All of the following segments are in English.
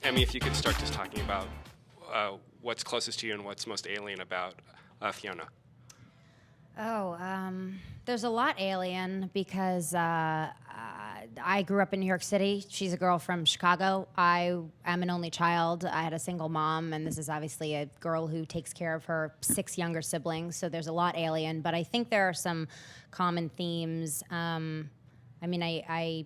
Emmy, if you could start just talking about what's closest to you and what's most alien about Fiona. There's a lot alien because I grew up in New York City. She's a girl from Chicago. I am an only child. I had a single mom, and this is obviously a girl who takes care of her 6 younger siblings, so there's a lot alien. But I think there are some common themes. I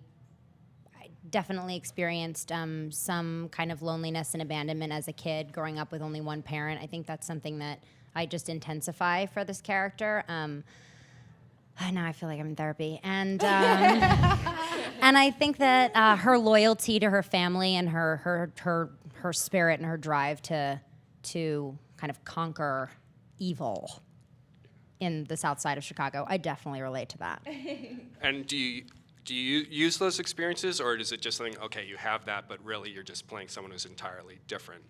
definitely experienced some kind of loneliness and abandonment as a kid, growing up with only one parent. I think that's something that I just intensify for this character. Now I feel like I'm in therapy. And and I think that her loyalty to her family and her spirit and her drive to kind of conquer evil in the South Side of Chicago, I definitely relate to that. And do you use those experiences, or is it just something, okay, you have that, but really you're just playing someone who's entirely different?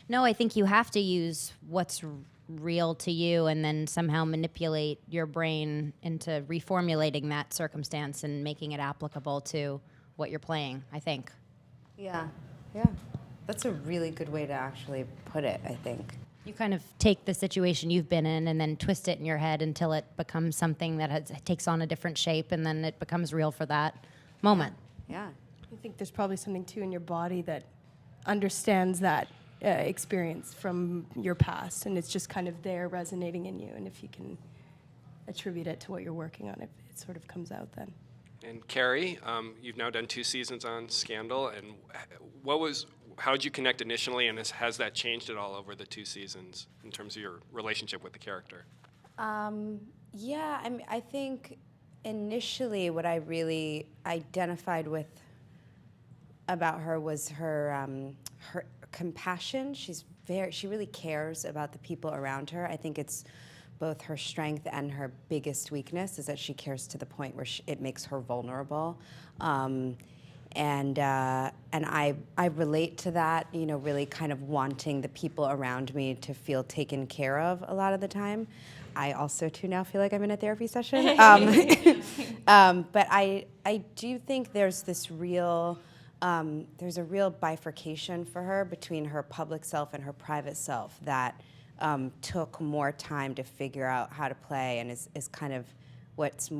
No, I think you have to use what's real to you and then somehow manipulate your brain into reformulating that circumstance and making it applicable to what you're playing, I think. Yeah. That's a really good way to actually put it, I think. You kind of take the situation you've been in and then twist it in your head until it becomes something that takes on a different shape, and then it becomes real for that moment. Yeah. I think there's probably something, too, in your body that understands that experience from your past, and it's just kind of there resonating in you. And if you can attribute it to what you're working on, it sort of comes out then. And Kerry, you've now done 2 seasons on Scandal, and how did you connect initially, and has that changed at all over the 2 seasons in terms of your relationship with the character? I think initially what I really identified with about her was her compassion. She really cares about the people around her. I think it's both her strength and her biggest weakness is that she cares to the point where it makes her vulnerable. And I relate to that, really kind of wanting the people around me to feel taken care of a lot of the time. I also, too, now feel like I'm in a therapy session. But I do think there's a real bifurcation for her between her public self and her private self that took more time to figure out how to play, and is kind of what's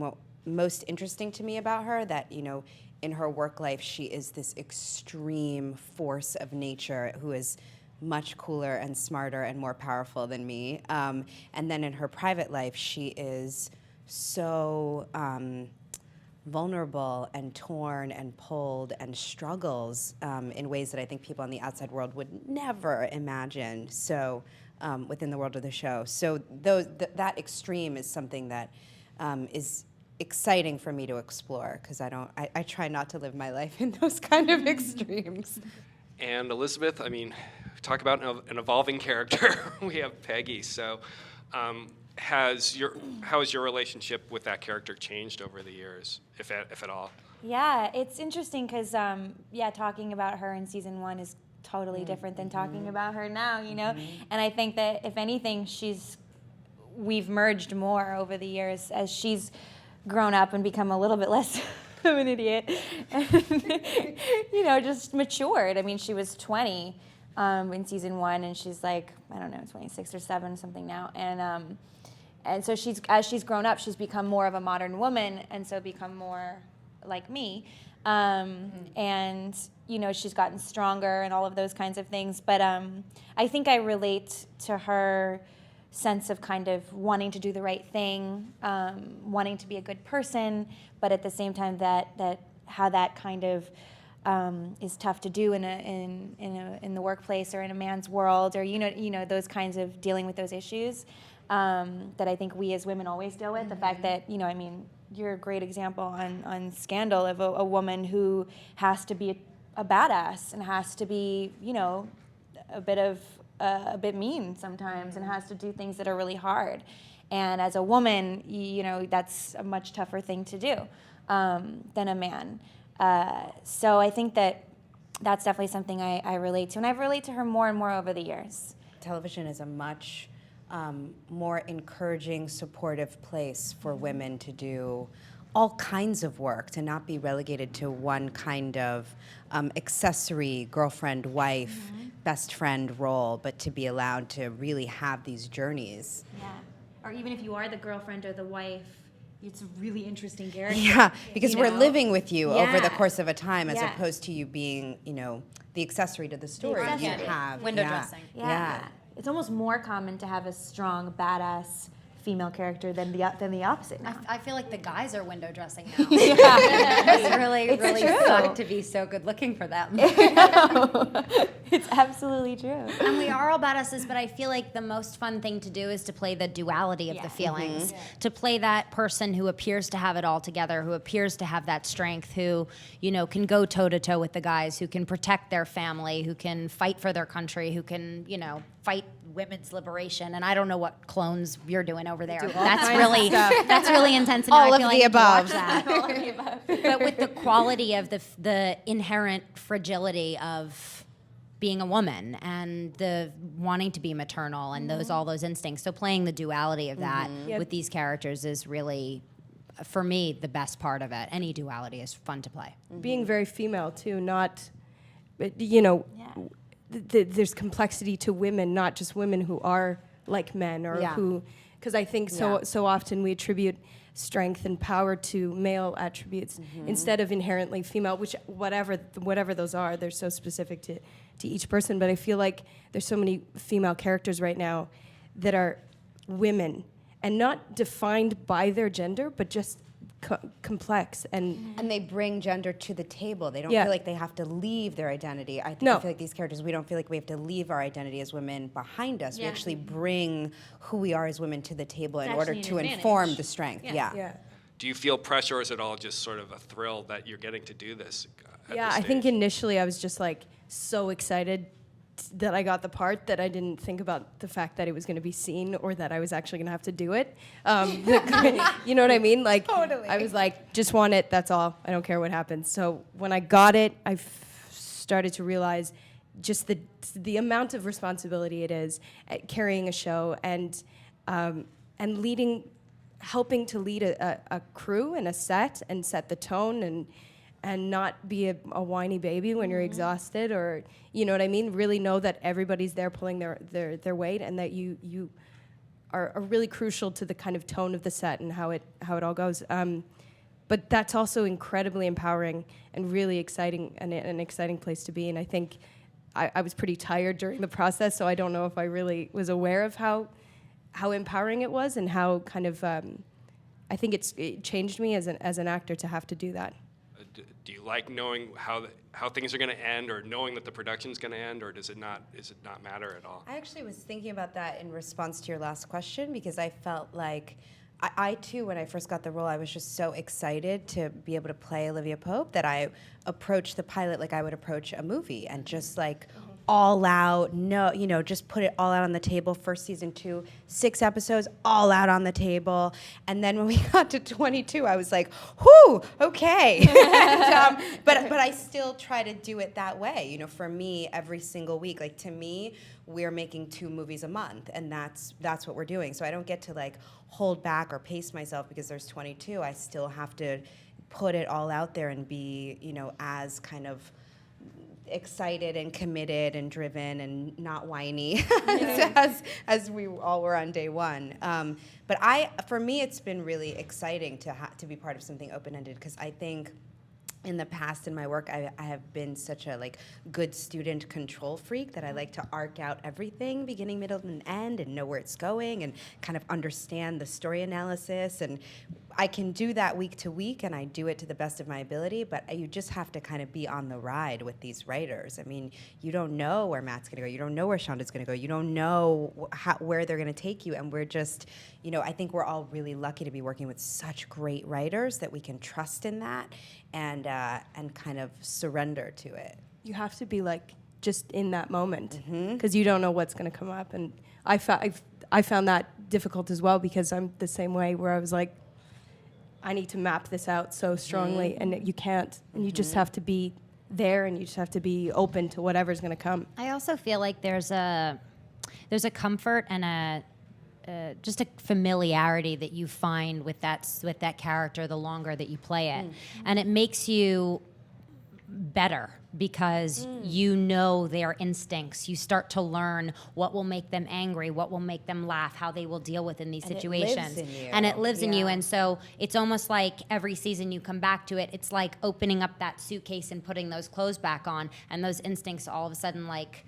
most interesting to me about her, that, in her work life, she is this extreme force of nature who is much cooler and smarter and more powerful than me. And then in her private life, she is so vulnerable and torn and pulled and struggles in ways that I think people in the outside world would never imagine. So within the world of the show. So that extreme is something that is exciting for me to explore, because I try not to live my life in those kind of extremes. And Elisabeth, talk about an evolving character. We have Peggy. So how has your relationship with that character changed over the years, if at all? Yeah, it's interesting because, talking about her in season 1 is totally different than talking about her now, And I think that, if anything, we've merged more over the years as she's grown up and become a little bit less of an idiot and, just matured. She was 20 in season 1, and she's like, 26 or 7, something now. And so as she's grown up, she's become more of a modern woman, and so become more like me. And, she's gotten stronger and all of those kinds of things. But I think I relate to her sense of kind of wanting to do the right thing, wanting to be a good person, but at the same time that how that kind of is tough to do in the workplace or in a man's world, or those kinds of dealing with those issues that I think we as women always deal with. The fact that you're a great example on Scandal of a woman who has to be a badass and has to be a bit mean sometimes, and has to do things that are really hard. And as a woman, that's a much tougher thing to do than a man. So I think that's definitely something I relate to, and I've related to her more and more over the years. Television is a much more encouraging, supportive place for women to do all kinds of work, to not be relegated to one kind of accessory, girlfriend, wife, best friend role, but to be allowed to really have these journeys. Yeah. Or even if you are the girlfriend or the wife, it's a really interesting character. Yeah, because you we're know? living with you over the Yeah. course of a time, as Yeah. opposed to you being, the accessory to the story. You accessory. have Window dressing. Yeah. It's almost more common to have a strong, badass female character than the opposite. Now. I feel like the guys are window dressing now. It's really true. sucked to be so good looking for them. It's absolutely true. And we are all badasses, but I feel like the most fun thing to do is to play the duality of the feelings. To play that person who appears to have it all together, who appears to have that strength, who, can go toe to toe with the guys, who can protect their family, who can fight for their country, who can, fight women's liberation. And I don't know what clones you're doing over there. That's really intense. And All I of feel the like I need to above. watch that. All of the above. But with the quality of the inherent fragility of being a woman and the wanting to be maternal and all those instincts. So playing the duality of that with these characters is really, for me, the best part of it. Any duality is fun to play. Being very female too, not, there's complexity to women, not just women who are like men or who, because I think so often we attribute strength and power to male attributes instead of inherently female, which whatever those are, they're so specific to each person. But I feel like there's so many female characters right now that are women and not defined by their gender, but just complex and they bring gender to the table. They don't Yeah. feel like they have to leave their identity. I No. feel like these characters, we don't feel like we have to leave our identity as women behind us. We Yeah. actually bring who we are as women to the table in It's order actually to an inform advantage. the strength. Yeah. yeah. Do you feel pressure, or is it all just sort of a thrill that you're getting to do this? At Yeah, this I think stage? initially I was just like so excited that I got the part that I didn't think about the fact that it was going to be seen or that I was actually going to have to do it. You know what I mean? Like, Totally. I was like, just want it, that's all. I don't care what happens. So when I got it, I started to realize just the amount of responsibility it is at carrying a show and leading, helping to lead a crew and a set and set the tone and not be a whiny baby when you're exhausted, or you know what I mean? Really know that everybody's there pulling their weight, and that you are really crucial to the kind of tone of the set and how it all goes. But that's also incredibly empowering and really exciting, and an exciting place to be. And I think I was pretty tired during the process, so I don't know if I really was aware of how empowering it was, and how kind of I think it changed me as an actor to have to do that. Do you like knowing how things are going to end, or knowing that the production's going to end, or does it not matter at all? I actually was thinking about that in response to your last question, because I felt like I too, when I first got the role, I was just so excited to be able to play Olivia Pope that I approached the pilot like I would approach a movie, and just like all out, just put it all out on the table. First season 2, 6 episodes, all out on the table. And then when we got to 22, I was like, whew, okay. But I still try to do it that way. For me, every single week, like to me, we're making 2 movies a month, and that's what we're doing. So I don't get to like hold back or pace myself because there's 22. I still have to put it all out there and be, as kind of excited and committed and driven and not whiny as we all were on day one. But for me, it's been really exciting to be part of something open-ended, because I think in the past in my work, I have been such a good student control freak that I like to arc out everything, beginning, middle, and end, and know where it's going, and kind of understand the story analysis. And I can do that week to week, and I do it to the best of my ability, but you just have to kind of be on the ride with these writers. I mean, you don't know where Matt's going to go. You don't know where Shonda's going to go. You don't know where they're going to take you, and we're just, I think we're all really lucky to be working with such great writers that we can trust in that and kind of surrender to it. You have to be just in that moment, because you don't know what's going to come up. And I found that difficult as well, because I'm the same way, where I was like, I need to map this out so strongly, and you can't. And you just have to be there, and you just have to be open to whatever's going to come. I also feel like there's a comfort and just a familiarity that you find with that character the longer that you play it, and it makes you better because you know their instincts. You start to learn what will make them angry, what will make them laugh, how they will deal with in these situations. And it lives in you. And so it's almost like every season you come back to it, it's like opening up that suitcase and putting those clothes back on, and those instincts all of a sudden like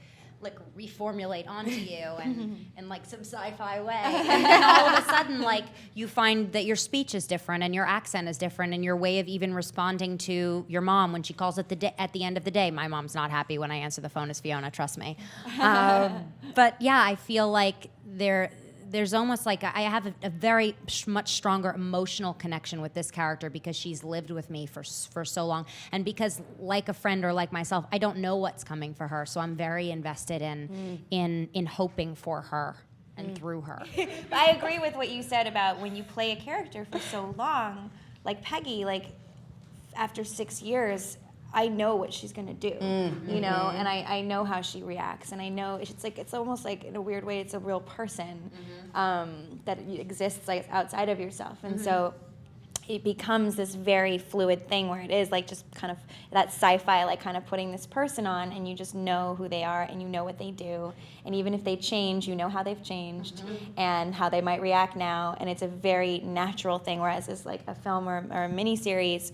reformulate onto you and in like some sci-fi way. And then all of a sudden, like, you find that your speech is different and your accent is different and your way of even responding to your mom when she calls at the end of the day. My mom's not happy when I answer the phone as Fiona, trust me. But yeah, I feel like there's almost like I have a very much stronger emotional connection with this character because she's lived with me for so long, and because, like a friend or like myself, I don't know what's coming for her, so I'm very invested in hoping for her and through her. I agree with what you said about when you play a character for so long, like Peggy, like after 6 years, I know what she's gonna do, you know, and I know how she reacts, and I know it's almost like, in a weird way, it's a real person that exists like outside of yourself, and so it becomes this very fluid thing where it is like just kind of that sci-fi, like kind of putting this person on, and you just know who they are and you know what they do, and even if they change, you know how they've changed and how they might react now, and it's a very natural thing. Whereas it's like a film or a miniseries,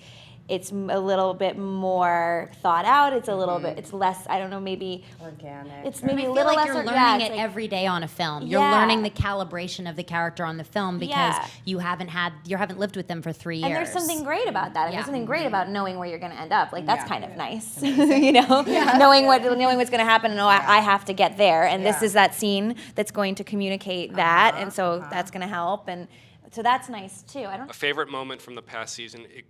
it's a little bit more thought out. It's a little bit. It's less. I don't know. Maybe organic. It's maybe I a feel little like less. you're learning it every day on a film. You're Yeah. learning the calibration of the character on the film because Yeah. you haven't lived with them for 3 years. And there's something great about that. And Yeah. there's something great about knowing where you're going to end up. Like that's kind of nice, you know, knowing what's going to happen. And I have to get there. And this is that scene that's going to communicate that. And so that's going to help. And so that's nice too. A favorite moment from the past season, it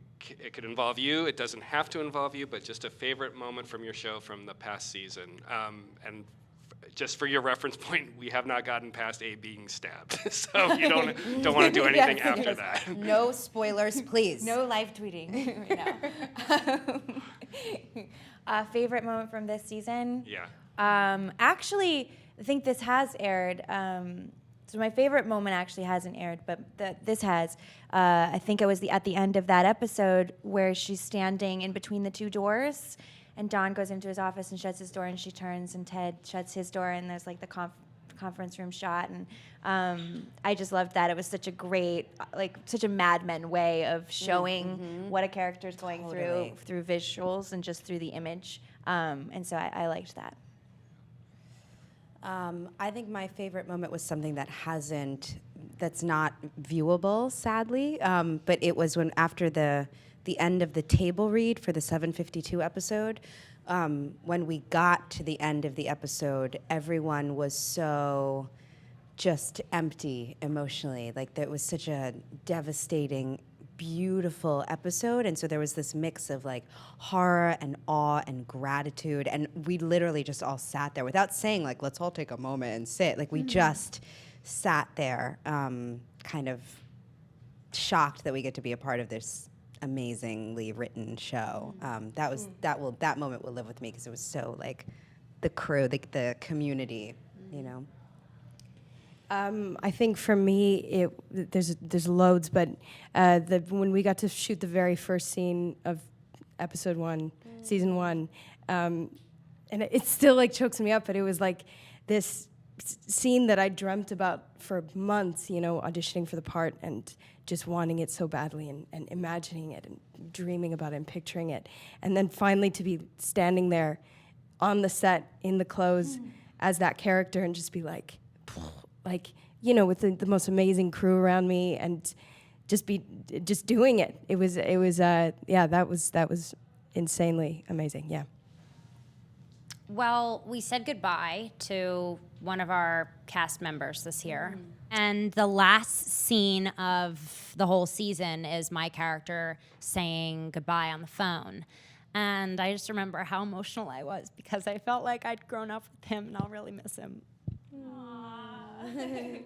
could involve you. It doesn't have to involve you, but just a favorite moment from your show from the past season. And just for your reference point, we have not gotten past A being stabbed, so you don't want to do anything after that. No spoilers, please. No live tweeting right now. Favorite moment from this season? Yeah. Actually, I think this has aired. So my favorite moment actually hasn't aired, but this has. I think it was at the end of that episode where she's standing in between the two doors, and Don goes into his office and shuts his door, and she turns, and Ted shuts his door, and there's like the conference room shot, and I just loved that. It was such a great, like such a Mad Men way of showing what a character is going through visuals and just through the image, and so I liked that. I think my favorite moment was something that's not viewable, sadly, but it was when after the end of the table read for the 752 episode, when we got to the end of the episode, everyone was so just empty emotionally. Like, that was such a devastating, beautiful episode, and so there was this mix of like horror and awe and gratitude, and we literally just all sat there without saying like, let's all take a moment and sit. Like, we just sat there, kind of shocked that we get to be a part of this amazingly written show. That moment will live with me because it was so like the crew, the community, you know. I think for me, there's loads, but when we got to shoot the very first scene of episode 1, season 1, and it still like chokes me up, but it was like this scene that I dreamt about for months, you know, auditioning for the part and just wanting it so badly and imagining it and dreaming about it and picturing it. And then finally to be standing there on the set in the clothes as that character and just be like, you know, with the most amazing crew around me and just doing it. It was that was insanely amazing. Yeah. Well, we said goodbye to one of our cast members this year. And the last scene of the whole season is my character saying goodbye on the phone. And I just remember how emotional I was because I felt like I'd grown up with him and I'll really miss him. Aww.